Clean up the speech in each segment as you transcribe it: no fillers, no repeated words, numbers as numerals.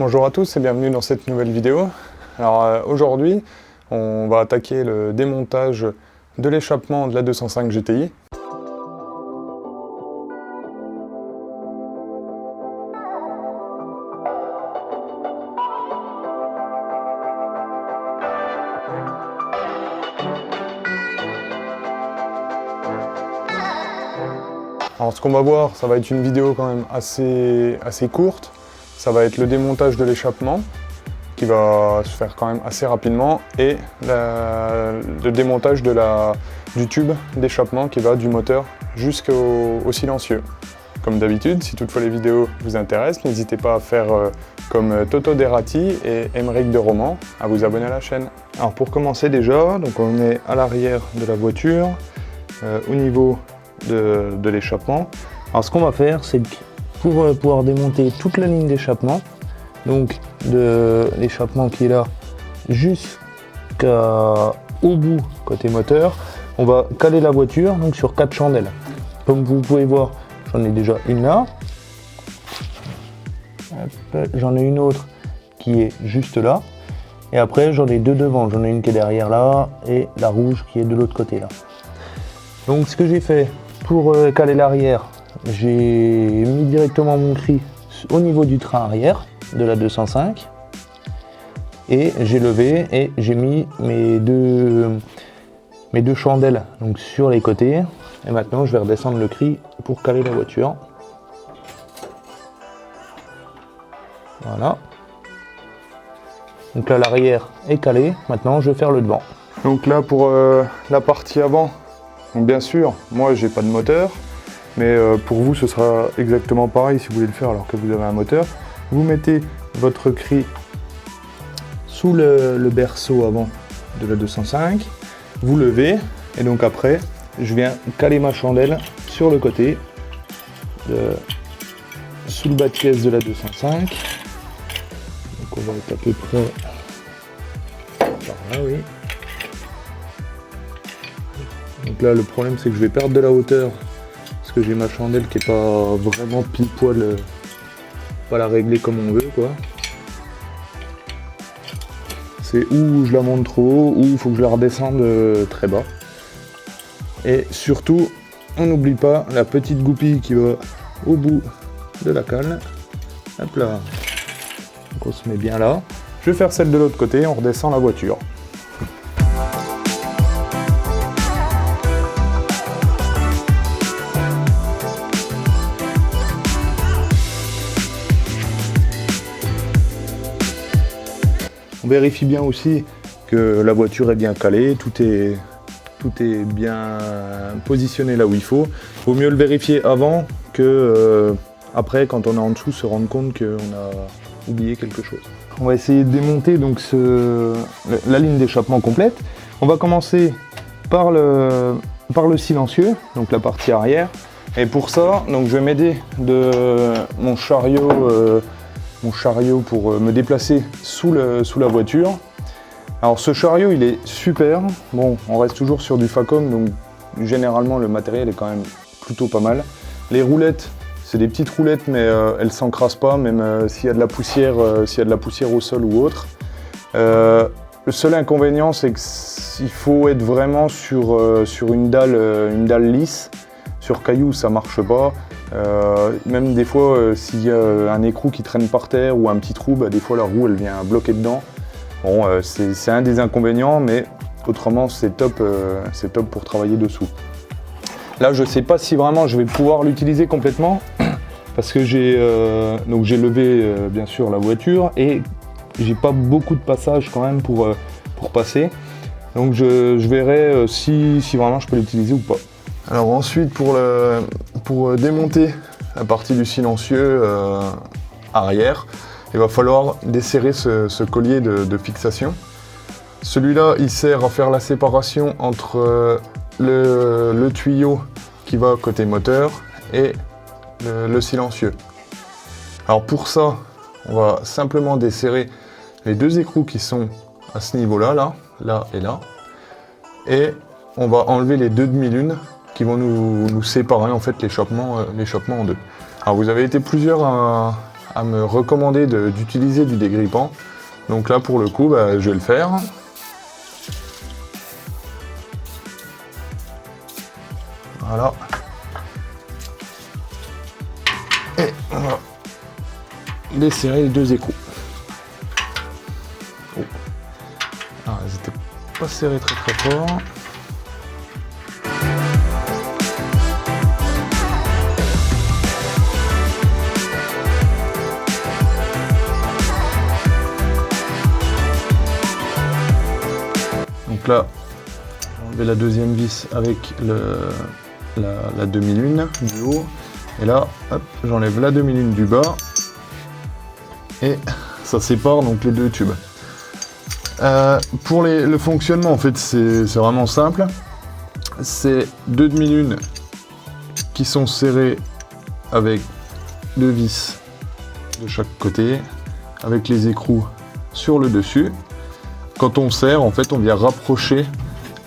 Bonjour à tous et bienvenue dans cette nouvelle vidéo. Alors aujourd'hui, on va attaquer le démontage de l'échappement de la 205 GTI. Alors ce qu'on va voir, ça va être une vidéo quand même assez courte. Ça va être le démontage de l'échappement qui va se faire quand même assez rapidement et le démontage du tube d'échappement qui va du moteur jusqu'au silencieux. Comme d'habitude, si toutefois les vidéos vous intéressent, n'hésitez pas à faire comme Toto Derati et Aymeric de Roman, à vous abonner à la chaîne. Alors pour commencer déjà, donc on est à l'arrière de la voiture, au niveau de l'échappement. Alors ce qu'on va faire, c'est que pour pouvoir démonter toute la ligne d'échappement, donc de l'échappement qui est là jusqu'au bout côté moteur, on va caler la voiture donc sur 4 chandelles. Comme vous pouvez voir, j'en ai déjà une là, j'en ai une autre qui est juste là, et après j'en ai deux devant, j'en ai une qui est derrière là et la rouge qui est de l'autre côté là. Donc ce que j'ai fait pour caler l'arrière, j'ai mis directement mon cri au niveau du train arrière de la 205 et j'ai levé et j'ai mis mes deux chandelles donc sur les côtés, et maintenant je vais redescendre le cri pour caler la voiture. Voilà. Donc là l'arrière est calé, maintenant je vais faire le devant. Donc là pour la partie avant, donc bien sûr, moi j'ai pas de moteur, mais pour vous ce sera exactement pareil si vous voulez le faire alors que vous avez un moteur. Vous mettez votre cri sous le berceau avant de la 205, vous levez et donc après je viens caler ma chandelle sur le côté, sous le bas de caisse de la 205. Donc on va être à peu près par là, oui. Donc là le problème c'est que je vais perdre de la hauteur parce que j'ai ma chandelle qui est pas vraiment pile poil, pas la régler comme on veut quoi. C'est où je la monte trop haut ou il faut que je la redescende très bas. Et surtout on n'oublie pas la petite goupille qui va au bout de la cale. Hop là. Donc on se met bien là. Je vais faire celle de l'autre côté, on redescend la voiture. On vérifie bien aussi que la voiture est bien calée, tout est bien positionné là où il faut. Il vaut mieux le vérifier avant que après, quand on est en dessous, se rendre compte qu'on a oublié quelque chose. On va essayer de démonter donc la ligne d'échappement complète. On va commencer par le silencieux, donc la partie arrière. Et pour ça, donc, je vais m'aider de mon chariot pour me déplacer sous la voiture. Alors ce chariot il est super, bon on reste toujours sur du Facom donc généralement le matériel est quand même plutôt pas mal. Les roulettes, c'est des petites roulettes mais elles s'encrassent pas même s'il y a de la poussière, au sol ou autre. Le seul inconvénient c'est qu'il faut être vraiment sur une dalle lisse. Sur caillou ça marche pas. Même des fois, s'il y a un écrou qui traîne par terre ou un petit trou, bah, des fois la roue elle vient bloquer dedans. Bon, c'est un des inconvénients, mais autrement c'est top pour travailler dessous. Là, je sais pas si vraiment je vais pouvoir l'utiliser complètement parce que j'ai levé bien sûr la voiture et j'ai pas beaucoup de passages quand même pour passer. Donc je verrai si vraiment je peux l'utiliser ou pas. Alors ensuite pour démonter la partie du silencieux arrière, il va falloir desserrer ce collier de fixation. Celui-là il sert à faire la séparation entre le tuyau qui va côté moteur et le silencieux. Alors pour ça, on va simplement desserrer les deux écrous qui sont à ce niveau-là, là et là. Et on va enlever les deux demi-lunes qui vont nous séparer en fait l'échappement en deux. Alors vous avez été plusieurs à à me recommander d'utiliser du dégrippant. Donc là, pour le coup, bah, je vais le faire. Voilà. Et on va desserrer les deux écrous. Oh. Ah, ils étaient pas serrés très très fort. Donc là, j'ai enlevé la deuxième vis avec la demi-lune du haut. Et là, hop, j'enlève la demi-lune du bas. Et ça sépare donc les deux tubes. Pour le fonctionnement, en fait, c'est vraiment simple. C'est deux demi-lunes qui sont serrées avec deux vis de chaque côté, avec les écrous sur le dessus. Quand on serre, en fait, on vient rapprocher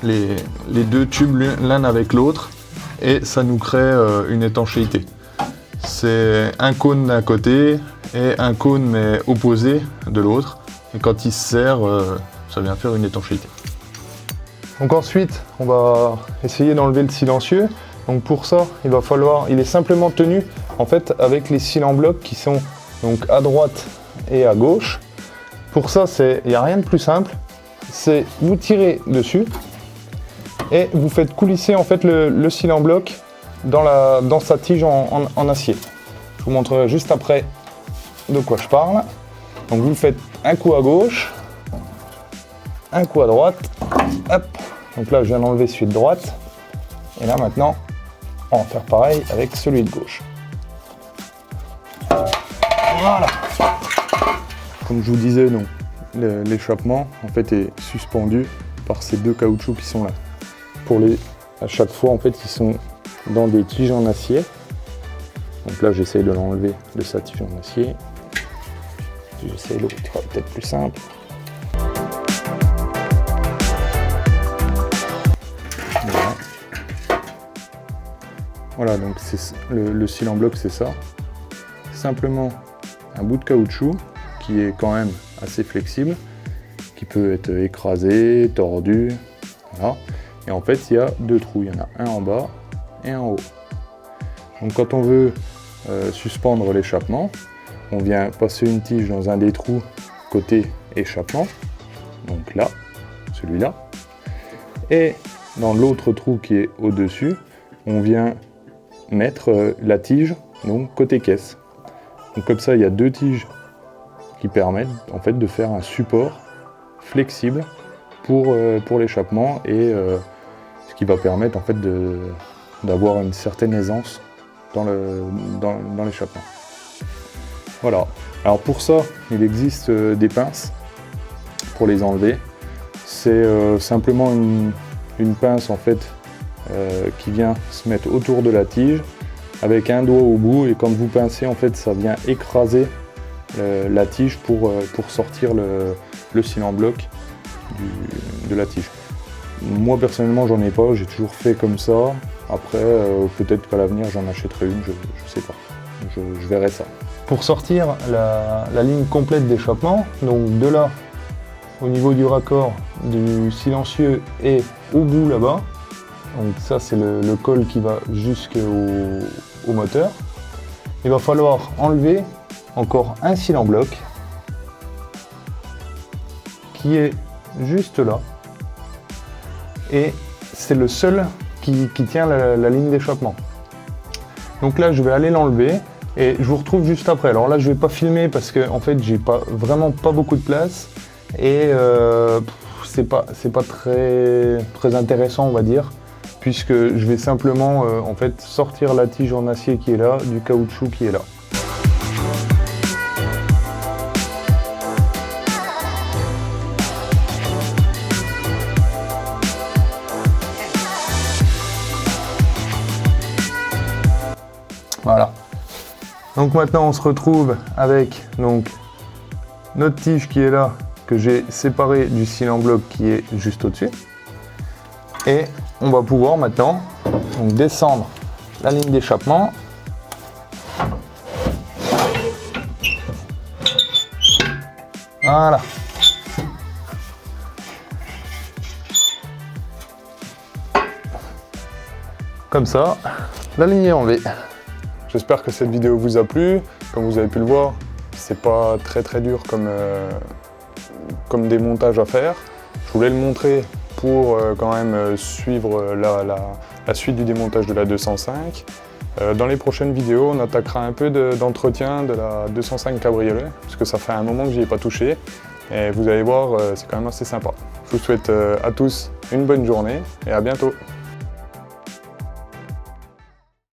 les deux tubes l'un avec l'autre et ça nous crée une étanchéité. C'est un cône d'un côté et un cône mais opposé de l'autre. Et quand il se serre, ça vient faire une étanchéité. Donc ensuite, on va essayer d'enlever le silencieux. Donc pour ça, il est simplement tenu en fait avec les cils en bloc qui sont donc à droite et à gauche. Pour ça, il n'y a rien de plus simple. C'est vous tirez dessus et vous faites coulisser en fait le cil en bloc dans sa tige en acier. Je vous montrerai juste après de quoi je parle. Donc vous faites un coup à gauche, un coup à droite, hop. Donc là je viens d'enlever celui de droite. Et là maintenant, on va faire pareil avec celui de gauche. Voilà. Comme je vous disais, donc l'échappement en fait est suspendu par ces deux caoutchoucs qui sont là. À chaque fois en fait ils sont dans des tiges en acier. Donc là j'essaye de l'enlever de sa tige en acier. J'essaye l'autre, peut-être plus simple. Voilà, donc le cil en bloc c'est ça. Simplement un bout de caoutchouc qui est quand même assez flexible, qui peut être écrasé, tordu, voilà. Et en fait il y a deux trous, il y en a un en bas et un en haut. Donc quand on veut suspendre l'échappement, on vient passer une tige dans un des trous côté échappement, donc là, celui-là, et dans l'autre trou qui est au-dessus, on vient mettre la tige donc côté caisse. Donc comme ça il y a deux tiges qui permettent en fait de faire un support flexible pour l'échappement et ce qui va permettre en fait d'avoir une certaine aisance dans l'échappement. Voilà. Alors pour ça, il existe des pinces pour les enlever. C'est simplement une pince en fait qui vient se mettre autour de la tige avec un doigt au bout et quand vous pincez en fait ça vient écraser la tige pour sortir le cil en bloc de la tige. Moi personnellement j'en ai pas, j'ai toujours fait comme ça. Après peut-être qu'à l'avenir j'en achèterai une, je sais pas, je verrai ça. Pour sortir la ligne complète d'échappement, donc de là au niveau du raccord du silencieux et au bout là-bas, donc ça c'est le col qui va jusqu'au moteur, il va falloir enlever encore un cil en bloc qui est juste là et c'est le seul qui tient la ligne d'échappement. Donc là je vais aller l'enlever et je vous retrouve juste après. Alors là je vais pas filmer parce que en fait j'ai vraiment pas beaucoup de place et c'est pas très intéressant on va dire, puisque je vais simplement en fait sortir la tige en acier qui est là du caoutchouc qui est là. Voilà. Donc maintenant on se retrouve avec donc notre tige qui est là, que j'ai séparée du cil en bloc qui est juste au-dessus. Et on va pouvoir maintenant donc descendre la ligne d'échappement. Voilà. Comme ça, la ligne est enlevée. J'espère que cette vidéo vous a plu. Comme vous avez pu le voir, c'est pas très dur comme démontage à faire. Je voulais le montrer pour quand même suivre la suite du démontage de la 205. Dans les prochaines vidéos, on attaquera un peu d'entretien de la 205 cabriolet, parce que ça fait un moment que j'y ai pas touché. Et vous allez voir, c'est quand même assez sympa. Je vous souhaite à tous une bonne journée et à bientôt.